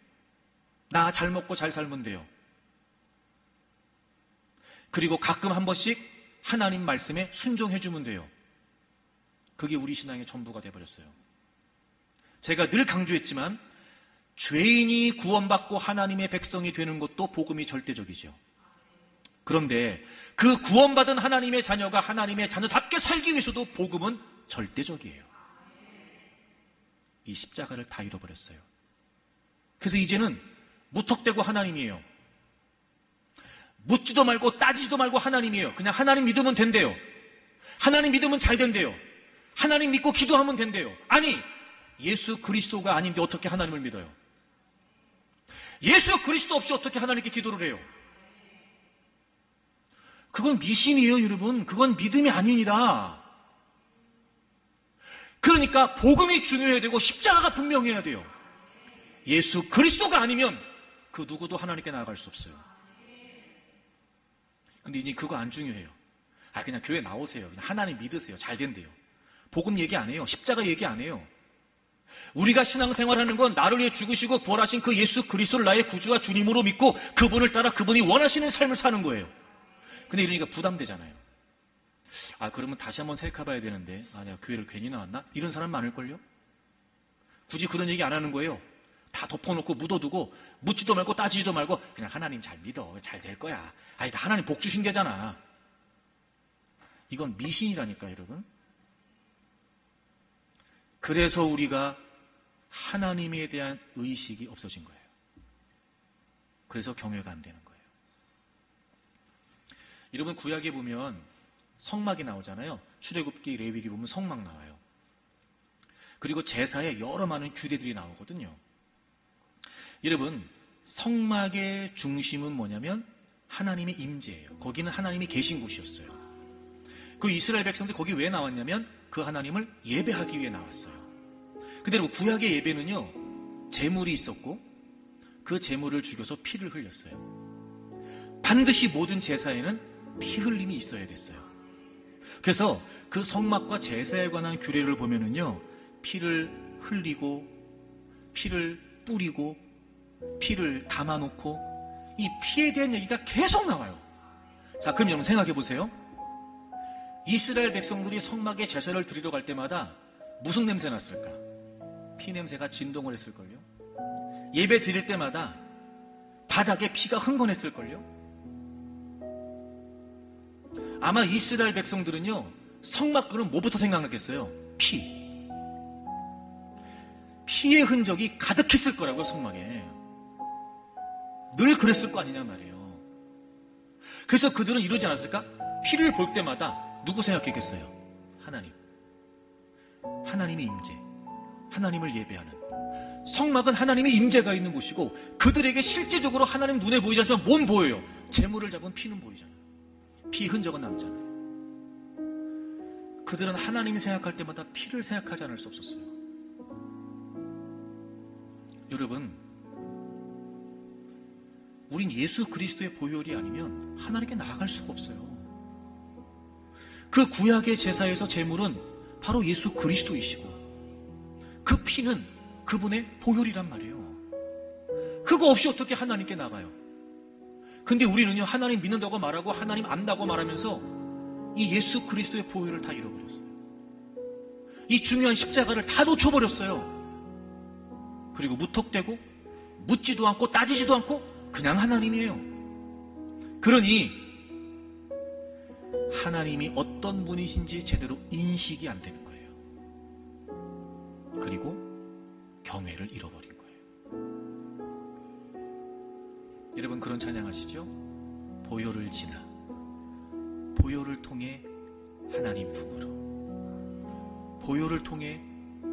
나 잘 먹고 잘 살면 돼요. 그리고 가끔 한 번씩 하나님 말씀에 순종해주면 돼요. 그게 우리 신앙의 전부가 돼버렸어요. 제가 늘 강조했지만 죄인이 구원받고 하나님의 백성이 되는 것도 복음이 절대적이죠. 그런데 그 구원받은 하나님의 자녀가 하나님의 자녀답게 살기 위해서도 복음은 절대적이에요. 이 십자가를 다 잃어버렸어요. 그래서 이제는 무턱대고 하나님이에요. 묻지도 말고 따지지도 말고 하나님이에요. 그냥 하나님 믿으면 된대요. 하나님 믿으면 잘 된대요. 하나님 믿고 기도하면 된대요. 아니, 예수 그리스도가 아닌데 어떻게 하나님을 믿어요? 예수 그리스도 없이 어떻게 하나님께 기도를 해요? 그건 미신이에요, 여러분. 그건 믿음이 아닙니다. 그러니까 복음이 중요해야 되고 십자가가 분명해야 돼요. 예수 그리스도가 아니면 그 누구도 하나님께 나아갈 수 없어요. 근데 이제 그거 안 중요해요. 그냥 교회 나오세요. 그냥 하나님 믿으세요. 잘 된대요. 복음 얘기 안 해요. 십자가 얘기 안 해요. 우리가 신앙생활하는 건 나를 위해 죽으시고 부활하신 그 예수 그리스도를 나의 구주와 주님으로 믿고 그분을 따라 그분이 원하시는 삶을 사는 거예요. 근데 이러니까 부담되잖아요. 그러면 다시 한번 생각해봐야 되는데, 내가 교회를 괜히 나왔나? 이런 사람 많을걸요? 굳이 그런 얘기 안 하는 거예요. 다 덮어놓고 묻어두고, 묻지도 말고 따지지도 말고, 그냥 하나님 잘 믿어. 잘 될 거야. 다 하나님 복 주신 게잖아. 이건 미신이라니까, 여러분. 그래서 우리가 하나님에 대한 의식이 없어진 거예요. 그래서 경외가 안 되는 거예요. 여러분, 구약에 보면 성막이 나오잖아요. 출애굽기, 레위기 보면 성막 나와요. 그리고 제사에 여러 많은 규례들이 나오거든요. 여러분, 성막의 중심은 뭐냐면 하나님의 임재예요. 거기는 하나님이 계신 곳이었어요. 그 이스라엘 백성들이 거기 왜 나왔냐면 그 하나님을 예배하기 위해 나왔어요. 근데 구약의 예배는요, 제물이 있었고 그 제물을 죽여서 피를 흘렸어요. 반드시 모든 제사에는 피 흘림이 있어야 됐어요. 그래서 그 성막과 제사에 관한 규례를 보면은요, 피를 흘리고 피를 뿌리고 피를 담아놓고 이 피에 대한 얘기가 계속 나와요. 자, 그럼 여러분 생각해 보세요. 이스라엘 백성들이 성막에 제사를 드리러 갈 때마다 무슨 냄새 났을까? 피 냄새가 진동을 했을걸요. 예배 드릴 때마다 바닥에 피가 흥건했을걸요. 아마 이스라엘 백성들은요, 성막 그럼 뭐부터 생각났겠어요? 피의 흔적이 가득했을 거라고요. 성막에 늘 그랬을 거 아니냐 말이에요. 그래서 그들은 이러지 않았을까? 피를 볼 때마다 누구 생각했겠어요? 하나님의 임재, 하나님을 예배하는. 성막은 하나님의 임재가 있는 곳이고 그들에게 실제적으로 하나님 눈에 보이지 않지만 몸 보여요. 재물을 잡은 피는 보이잖아요. 피 흔적은 남잖아요. 그들은 하나님 생각할 때마다 피를 생각하지 않을 수 없었어요. 여러분, 우린 예수 그리스도의 보혈이 아니면 하나님께 나아갈 수가 없어요. 그 구약의 제사에서 제물은 바로 예수 그리스도이시고 그 피는 그분의 보혈이란 말이에요. 그거 없이 어떻게 하나님께 나가요? 근데 우리는요, 하나님 믿는다고 말하고 하나님 안다고 말하면서 이 예수 그리스도의 보혈을 다 잃어버렸어요. 이 중요한 십자가를 다 놓쳐버렸어요. 그리고 무턱대고 묻지도 않고 따지지도 않고 그냥 하나님이에요. 그러니 하나님이 어떤 분이신지 제대로 인식이 안 되는 거예요. 그리고 경외를 잃어버린 거예요. 여러분 그런 찬양하시죠? 보혈을 지나 보혈을 통해 하나님 품으로, 보혈을 통해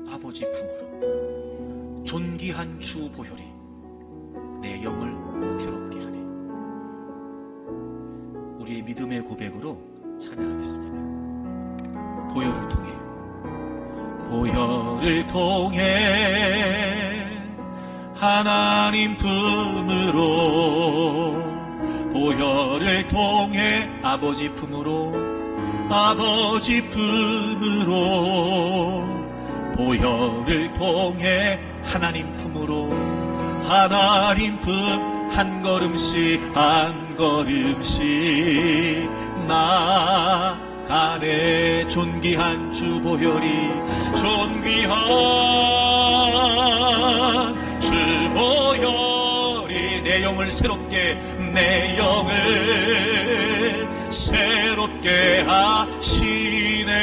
아버지 품으로 존귀한 주 보혈이 내 영을 새롭게 하네. 우리의 믿음의 고백으로 찬양하겠습니다. 보혈을 통해, 보혈을 통해 하나님 품으로, 보혈을 통해 아버지 품으로, 아버지 품으로, 보혈을 통해 하나님 품으로, 하나님 품 한 걸음씩 한 걸음씩 나아가네. 존귀한 주 보혈이, 존귀한 주 보혈이 내 영을 새롭게, 내 영을 새롭게 하시네.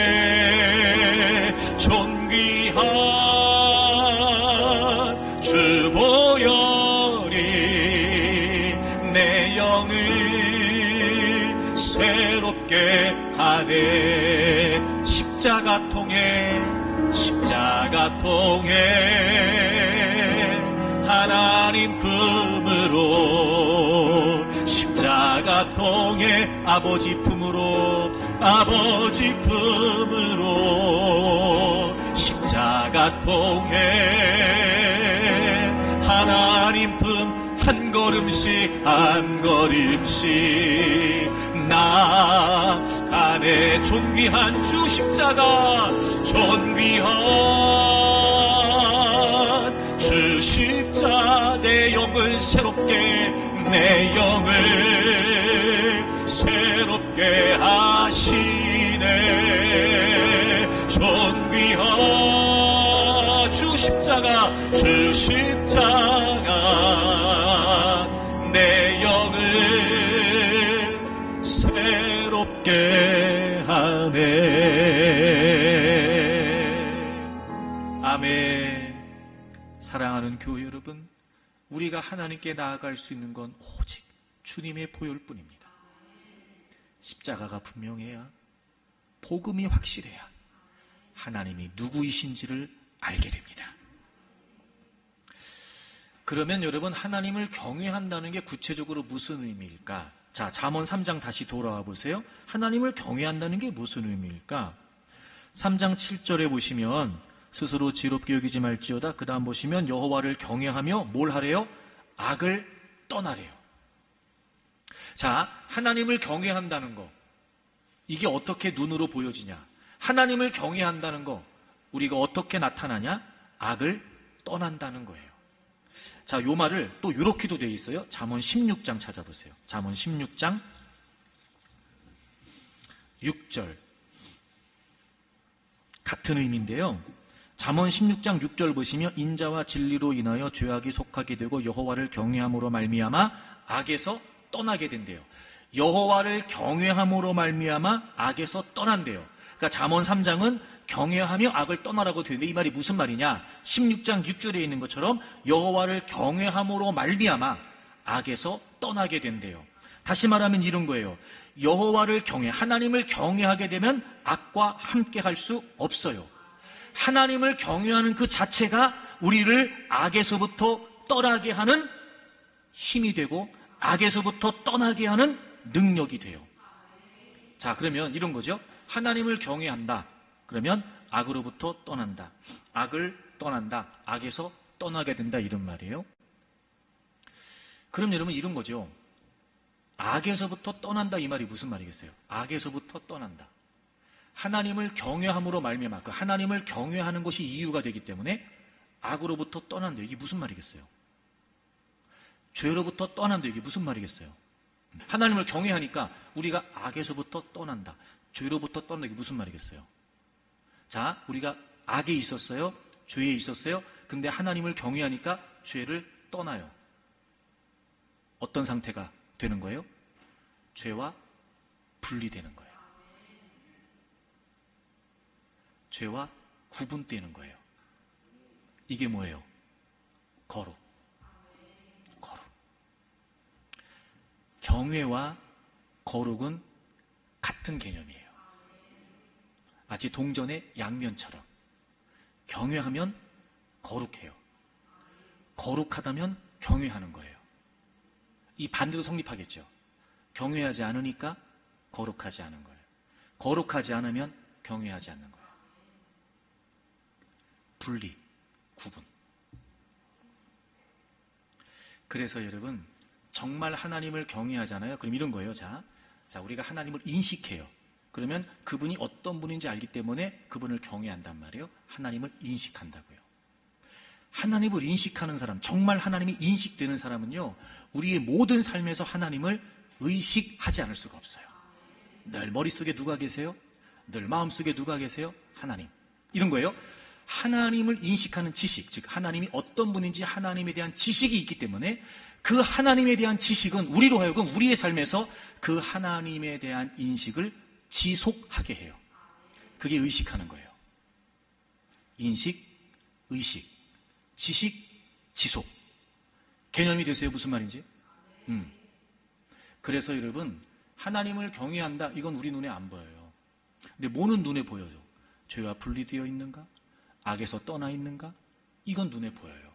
존귀한 주 보혈이 내 영을 새롭게 하네. 십자가 통해, 십자가 통해 하나님 품으로, 십자가 통해 아버지 품으로, 아버지 품으로, 십자가 통해 하나님 품 한 걸음씩 한 걸음씩 나아가네. 존귀한 주 십자가, 존귀한 주 십자 내 영을 새롭게, 내 영을 새롭게 하시네. 존귀한 주 십자가, 주 십자가 내 영을 새롭게 하네. 아멘. 사랑하는 교회 여러분, 우리가 하나님께 나아갈 수 있는 건 오직 주님의 보혈뿐입니다. 십자가가 분명해야, 복음이 확실해야 하나님이 누구이신지를 알게 됩니다. 그러면 여러분, 하나님을 경외한다는 게 구체적으로 무슨 의미일까? 자, 잠언 3장 다시 돌아와 보세요. 하나님을 경외한다는 게 무슨 의미일까? 3장 7절에 보시면 스스로 지롭게 여기지 말지어다. 그 다음 보시면 여호와를 경외하며 뭘 하래요? 악을 떠나래요. 자, 하나님을 경외한다는 거, 이게 어떻게 눈으로 보여지냐? 하나님을 경외한다는 거, 우리가 어떻게 나타나냐? 악을 떠난다는 거예요. 자, 요 말을 또 요렇게도 돼 있어요. 잠언 16장 찾아보세요. 잠언 16장 6절. 같은 의미인데요. 잠언 16장 6절 보시면 인자와 진리로 인하여 죄악이 속하게 되고 여호와를 경외함으로 말미암아 악에서 떠나게 된대요. 여호와를 경외함으로 말미암아 악에서 떠난대요. 그러니까 잠언 3장은 경외하며 악을 떠나라고 되는데, 이 말이 무슨 말이냐? 16장 6절에 있는 것처럼 여호와를 경외함으로 말미암아 악에서 떠나게 된대요. 다시 말하면 이런 거예요. 여호와를 하나님을 경외하게 되면 악과 함께 할 수 없어요. 하나님을 경외하는 그 자체가 우리를 악에서부터 떠나게 하는 힘이 되고 악에서부터 떠나게 하는 능력이 돼요. 자, 그러면 이런 거죠. 하나님을 경외한다. 그러면 악으로부터 떠난다. 악을 떠난다. 악에서 떠나게 된다. 이런 말이에요. 그럼 여러분 이런 거죠. 악에서부터 떠난다 이 말이 무슨 말이겠어요? 악에서부터 떠난다. 하나님을 경외함으로 말미암아 그 하나님을 경외하는 것이 이유가 되기 때문에 악으로부터 떠난다. 이게 무슨 말이겠어요? 죄로부터 떠난다. 이게 무슨 말이겠어요? 하나님을 경외하니까 우리가 악에서부터 떠난다. 죄로부터 떠난다. 이게 무슨 말이겠어요? 자, 우리가 악에 있었어요. 죄에 있었어요. 근데 하나님을 경외하니까 죄를 떠나요. 어떤 상태가 되는 거예요? 죄와 분리되는 거예요. 죄와 구분되는 거예요. 이게 뭐예요? 거룩. 거룩. 경외와 거룩은 같은 개념이에요. 마치 동전의 양면처럼. 경외하면 거룩해요. 거룩하다면 경외하는 거예요. 이 반대도 성립하겠죠. 경외하지 않으니까 거룩하지 않은 거예요. 거룩하지 않으면 경외하지 않는 거예요. 분리, 구분. 그래서 여러분 정말 하나님을 경외하잖아요. 그럼 이런 거예요. 자, 우리가 하나님을 인식해요. 그러면 그분이 어떤 분인지 알기 때문에 그분을 경외한단 말이에요. 하나님을 인식한다고요. 하나님을 인식하는 사람, 정말 하나님이 인식되는 사람은요, 우리의 모든 삶에서 하나님을 의식하지 않을 수가 없어요. 늘 머릿속에 누가 계세요? 늘 마음속에 누가 계세요? 하나님. 이런 거예요. 하나님을 인식하는 지식, 즉 하나님이 어떤 분인지 하나님에 대한 지식이 있기 때문에 그 하나님에 대한 지식은 우리로 하여금 우리의 삶에서 그 하나님에 대한 인식을 지속하게 해요. 그게 의식하는 거예요. 인식, 의식, 지식, 지속. 개념이 되세요? 무슨 말인지? 그래서 여러분 하나님을 경외한다. 이건 우리 눈에 안 보여요. 근데 뭐는 눈에 보여요? 죄와 분리되어 있는가? 악에서 떠나 있는가? 이건 눈에 보여요.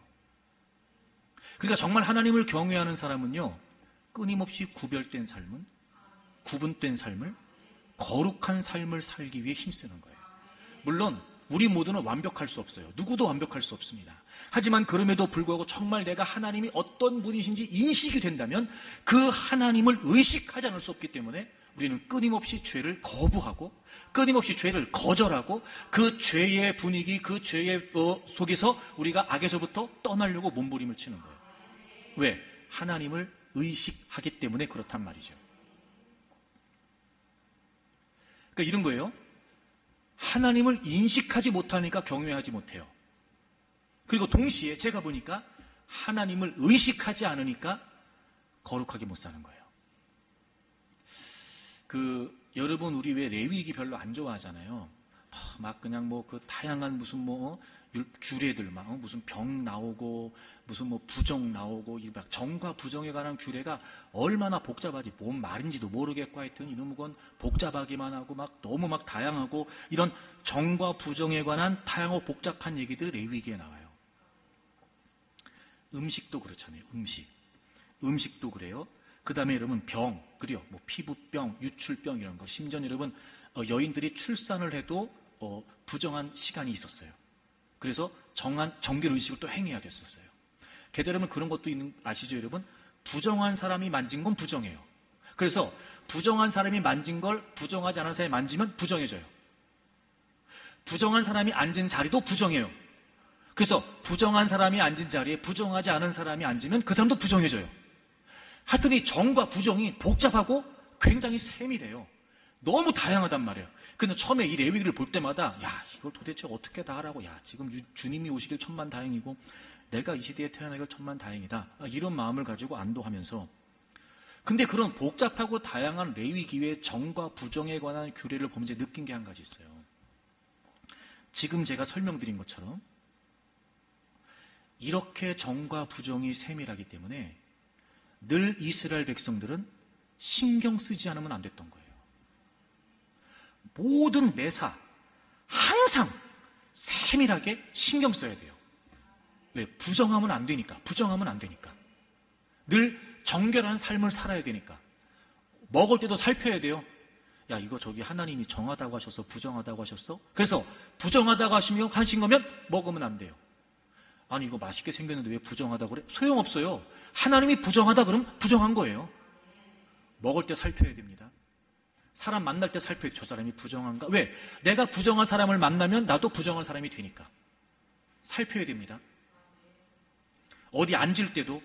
그러니까 정말 하나님을 경외하는 사람은요, 끊임없이 구별된 삶은, 구분된 삶을, 거룩한 삶을 살기 위해 힘쓰는 거예요. 물론 우리 모두는 완벽할 수 없어요. 누구도 완벽할 수 없습니다. 하지만 그럼에도 불구하고 정말 내가 하나님이 어떤 분이신지 인식이 된다면 그 하나님을 의식하지 않을 수 없기 때문에 우리는 끊임없이 죄를 거부하고 끊임없이 죄를 거절하고 그 죄의 분위기, 그 죄의 속에서 우리가 악에서부터 떠나려고 몸부림을 치는 거예요. 왜? 하나님을 의식하기 때문에 그렇단 말이죠. 그러니까 이런 거예요. 하나님을 인식하지 못하니까 경외하지 못해요. 그리고 동시에 제가 보니까 하나님을 의식하지 않으니까 거룩하게 못 사는 거예요. 여러분 우리 왜 레위기 별로 안 좋아하잖아요. 막 그냥 그 다양한 무슨 규례들 무슨 병 나오고 무슨 부정 나오고 막 정과 부정에 관한 규례가 얼마나 복잡하지 뭔 말인지도 모르겠고 하여튼 이런 건 복잡하기만 하고 막 너무 막 다양하고 이런 정과 부정에 관한 다양하고 복잡한 얘기들이 레위기에 나와요. 음식도 그렇잖아요. 음식도 그래요. 그 다음에 여러분 병, 그래요. 피부병, 유출병 이런 거. 심지어 여러분 여인들이 출산을 해도 부정한 시간이 있었어요. 그래서 정결 의식을 또 행해야 됐었어요. 게다가 여러분 그런 것도 아시죠, 여러분? 부정한 사람이 만진 건 부정해요. 그래서 부정한 사람이 만진 걸 부정하지 않은 사람이 만지면 부정해져요. 부정한 사람이 앉은 자리도 부정해요. 그래서 부정한 사람이 앉은 자리에 부정하지 않은 사람이 앉으면 그 사람도 부정해져요. 하여튼 이 정과 부정이 복잡하고 굉장히 세밀해요. 너무 다양하단 말이에요. 근데 처음에 이 레위기를 볼 때마다 이걸 도대체 어떻게 다 하라고, 지금 주님이 오시길 천만다행이고 내가 이 시대에 태어나길 천만다행이다, 이런 마음을 가지고 안도하면서, 근데 그런 복잡하고 다양한 레위기의 정과 부정에 관한 규례를 보면서 느낀 게 한 가지 있어요. 지금 제가 설명드린 것처럼 이렇게 정과 부정이 세밀하기 때문에 늘 이스라엘 백성들은 신경 쓰지 않으면 안 됐던 거예요. 모든 매사 항상 세밀하게 신경 써야 돼요. 왜? 부정하면 안 되니까. 늘 정결한 삶을 살아야 되니까. 먹을 때도 살펴야 돼요. 이거 저기 하나님이 정하다고 하셨어? 부정하다고 하셨어? 그래서 부정하다고 하신 거면 먹으면 안 돼요. 아니 이거 맛있게 생겼는데 왜 부정하다 그래? 소용없어요. 하나님이 부정하다 그러면 부정한 거예요. 먹을 때 살펴야 됩니다. 사람 만날 때 살펴야 돼. 저 사람이 부정한가? 왜? 내가 부정한 사람을 만나면 나도 부정한 사람이 되니까. 살펴야 됩니다. 어디 앉을 때도,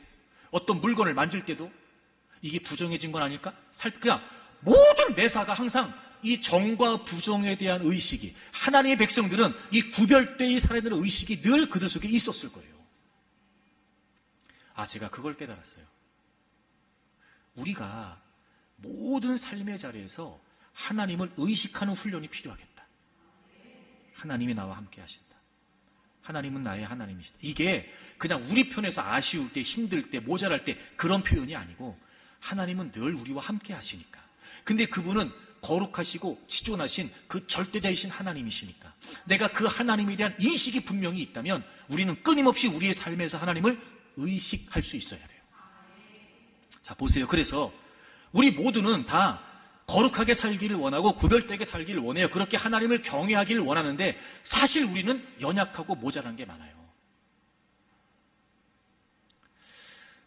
어떤 물건을 만질 때도 이게 부정해진 건 아닐까? 그냥 모든 매사가 항상 이 정과 부정에 대한 의식이, 하나님의 백성들은 이 구별되이 살아야 되는 의식이 늘 그들 속에 있었을 거예요. 제가 그걸 깨달았어요. 우리가 모든 삶의 자리에서 하나님을 의식하는 훈련이 필요하겠다. 하나님이 나와 함께 하신다. 하나님은 나의 하나님이시다. 이게 그냥 우리 편에서 아쉬울 때, 힘들 때, 모자랄 때 그런 표현이 아니고 하나님은 늘 우리와 함께 하시니까. 근데 그분은 거룩하시고 지존하신 그 절대자이신 하나님이시니까 내가 그 하나님에 대한 인식이 분명히 있다면 우리는 끊임없이 우리의 삶에서 하나님을 의식할 수 있어야 돼요. 자, 보세요. 그래서 우리 모두는 다 거룩하게 살기를 원하고 구별되게 살기를 원해요. 그렇게 하나님을 경외하기를 원하는데 사실 우리는 연약하고 모자란 게 많아요.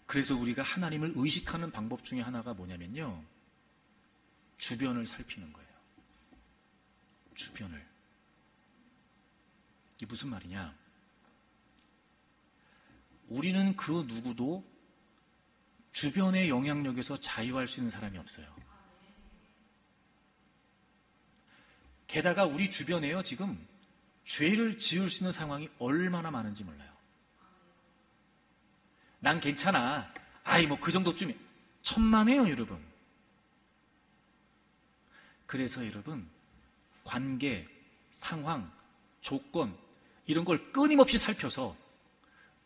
그래서 우리가 하나님을 의식하는 방법 중에 하나가 뭐냐면요, 주변을 살피는 거예요. 주변을. 이게 무슨 말이냐? 우리는 그 누구도 주변의 영향력에서 자유할 수 있는 사람이 없어요. 게다가 우리 주변에요, 지금 죄를 지을 수 있는 상황이 얼마나 많은지 몰라요. 난 괜찮아. 뭐 그 정도쯤이 천만에요, 여러분. 그래서 여러분, 관계, 상황, 조건 이런 걸 끊임없이 살펴서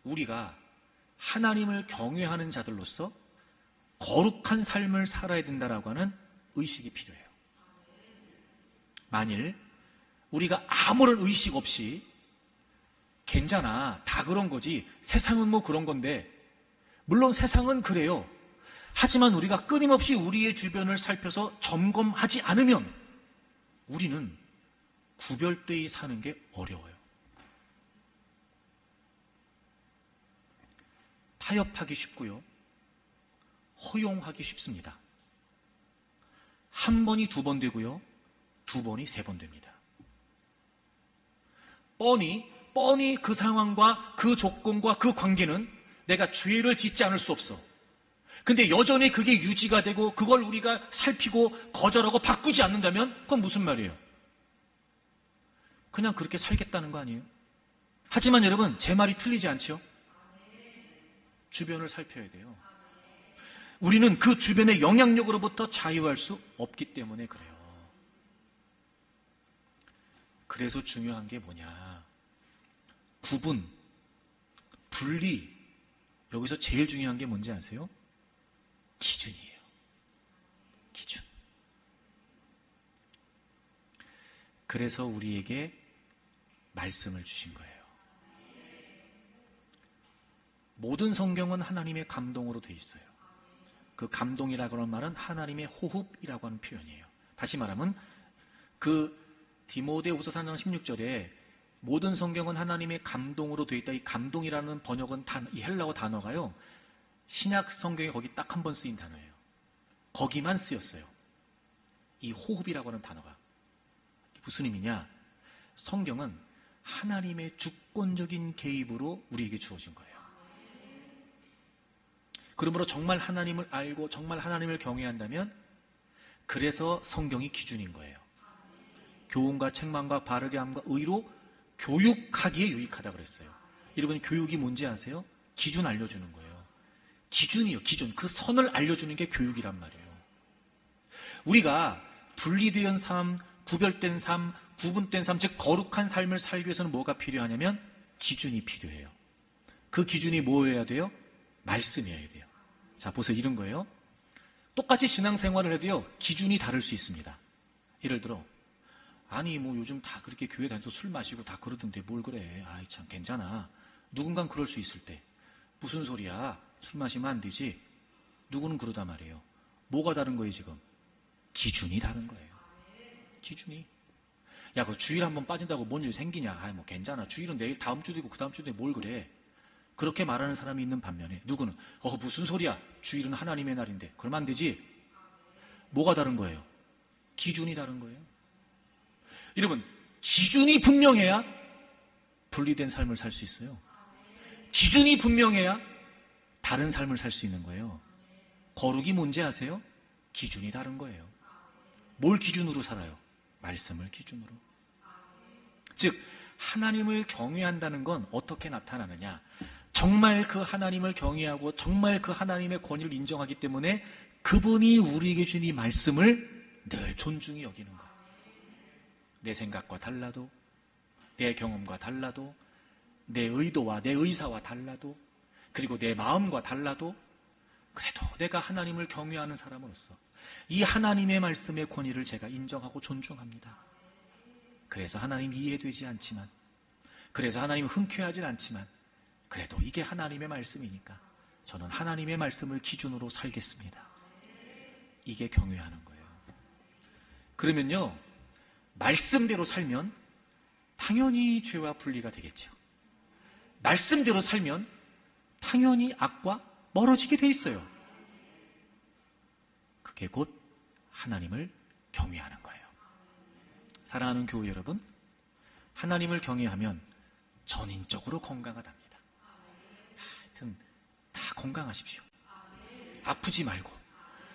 우리가 하나님을 경외하는 자들로서 거룩한 삶을 살아야 된다라고 하는 의식이 필요해요. 만일 우리가 아무런 의식 없이 괜찮아, 다 그런 거지, 세상은 뭐 그런 건데, 물론 세상은 그래요. 하지만 우리가 끊임없이 우리의 주변을 살펴서 점검하지 않으면 우리는 구별되이 사는 게 어려워요. 타협하기 쉽고요, 허용하기 쉽습니다. 한 번이 두 번 되고요, 두 번이 세 번 됩니다. 뻔히 그 상황과 그 조건과 그 관계는 내가 죄를 짓지 않을 수 없어. 근데 여전히 그게 유지가 되고 그걸 우리가 살피고 거절하고 바꾸지 않는다면 그건 무슨 말이에요? 그냥 그렇게 살겠다는 거 아니에요? 하지만 여러분, 제 말이 틀리지 않죠? 주변을 살펴야 돼요. 우리는 그 주변의 영향력으로부터 자유할 수 없기 때문에 그래요. 그래서 중요한 게 뭐냐? 구분, 분리. 여기서 제일 중요한 게 뭔지 아세요? 기준이에요. 기준. 그래서 우리에게 말씀을 주신 거예요. 모든 성경은 하나님의 감동으로 되어 있어요. 그 감동이라고 하는 말은 하나님의 호흡이라고 하는 표현이에요. 다시 말하면 그 디모데후서 4장 16절에 모든 성경은 하나님의 감동으로 되어 있다. 이 감동이라는 번역은 이 헬라어 단어가요, 신약 성경에 거기 딱 한 번 쓰인 단어예요. 거기만 쓰였어요. 이 호흡이라고 하는 단어가. 무슨 의미냐? 성경은 하나님의 주권적인 개입으로 우리에게 주어진 거예요. 그러므로 정말 하나님을 알고 정말 하나님을 경외한다면, 그래서 성경이 기준인 거예요. 교훈과 책망과 바르게 함과 의로 교육하기에 유익하다 그랬어요. 여러분, 교육이 뭔지 아세요? 기준 알려주는 거예요. 기준이요, 기준. 그 선을 알려주는 게 교육이란 말이에요. 우리가 분리된 삶, 구별된 삶, 구분된 삶, 즉 거룩한 삶을 살기 위해서는 뭐가 필요하냐면 기준이 필요해요. 그 기준이 뭐여야 돼요? 말씀이어야 돼요. 자, 보세요. 이런 거예요. 똑같이 신앙생활을 해도요, 기준이 다를 수 있습니다. 예를 들어, 뭐 요즘 다 그렇게 교회 다니고 술 마시고 다 그러던데 뭘 그래. 참 괜찮아. 누군간 그럴 수 있을 때, 무슨 소리야, 술 마시면 안 되지. 누구는 그러단 말이에요. 뭐가 다른 거예요, 지금? 기준이 다른 거예요. 기준이. 야, 그 주일 한번 빠진다고 뭔 일 생기냐? 뭐 괜찮아. 주일은 내일 다음 주도 있고 그 다음 주도 뭘 그래. 그렇게 말하는 사람이 있는 반면에 누구는 무슨 소리야, 주일은 하나님의 날인데 그러면 안 되지. 뭐가 다른 거예요? 기준이 다른 거예요. 여러분, 기준이 분명해야 분리된 삶을 살 수 있어요. 기준이 분명해야 다른 삶을 살 수 있는 거예요. 거룩이 뭔지 아세요? 기준이 다른 거예요. 뭘 기준으로 살아요? 말씀을 기준으로. 즉 하나님을 경외한다는 건 어떻게 나타나느냐? 정말 그 하나님을 경외하고 정말 그 하나님의 권위를 인정하기 때문에 그분이 우리에게 주신 이 말씀을 늘 존중히 여기는 거예요. 내 생각과 달라도, 내 경험과 달라도, 내 의도와 내 의사와 달라도, 그리고 내 마음과 달라도 그래도 내가 하나님을 경외하는 사람으로서 이 하나님의 말씀의 권위를 제가 인정하고 존중합니다. 그래서 하나님 이해되지 않지만, 그래서 하나님 흔쾌하진 않지만, 그래도 이게 하나님의 말씀이니까 저는 하나님의 말씀을 기준으로 살겠습니다. 이게 경외하는 거예요. 그러면요, 말씀대로 살면 당연히 죄와 분리가 되겠죠. 말씀대로 살면 당연히 악과 멀어지게 돼 있어요. 그게 곧 하나님을 경외하는 거예요. 사랑하는 교회 여러분, 하나님을 경외하면 전인적으로 건강하답니다. 하여튼 다 건강하십시오. 아프지 말고,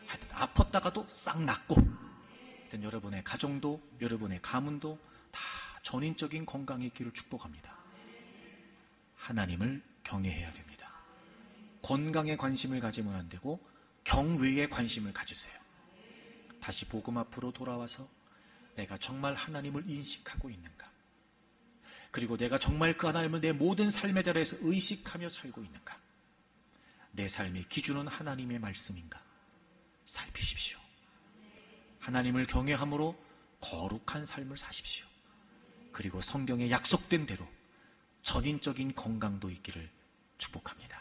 하여튼 아팠다가도 싹 낫고, 하여튼 여러분의 가정도, 여러분의 가문도 다 전인적인 건강의 길을 축복합니다. 하나님을 경외해야 됩니다. 건강에 관심을 가지면 안 되고 경외에 관심을 가지세요. 다시 복음 앞으로 돌아와서 내가 정말 하나님을 인식하고 있는가, 그리고 내가 정말 그 하나님을 내 모든 삶의 자리에서 의식하며 살고 있는가, 내 삶의 기준은 하나님의 말씀인가 살피십시오. 하나님을 경외함으로 거룩한 삶을 사십시오. 그리고 성경에 약속된 대로 전인적인 건강도 있기를 축복합니다.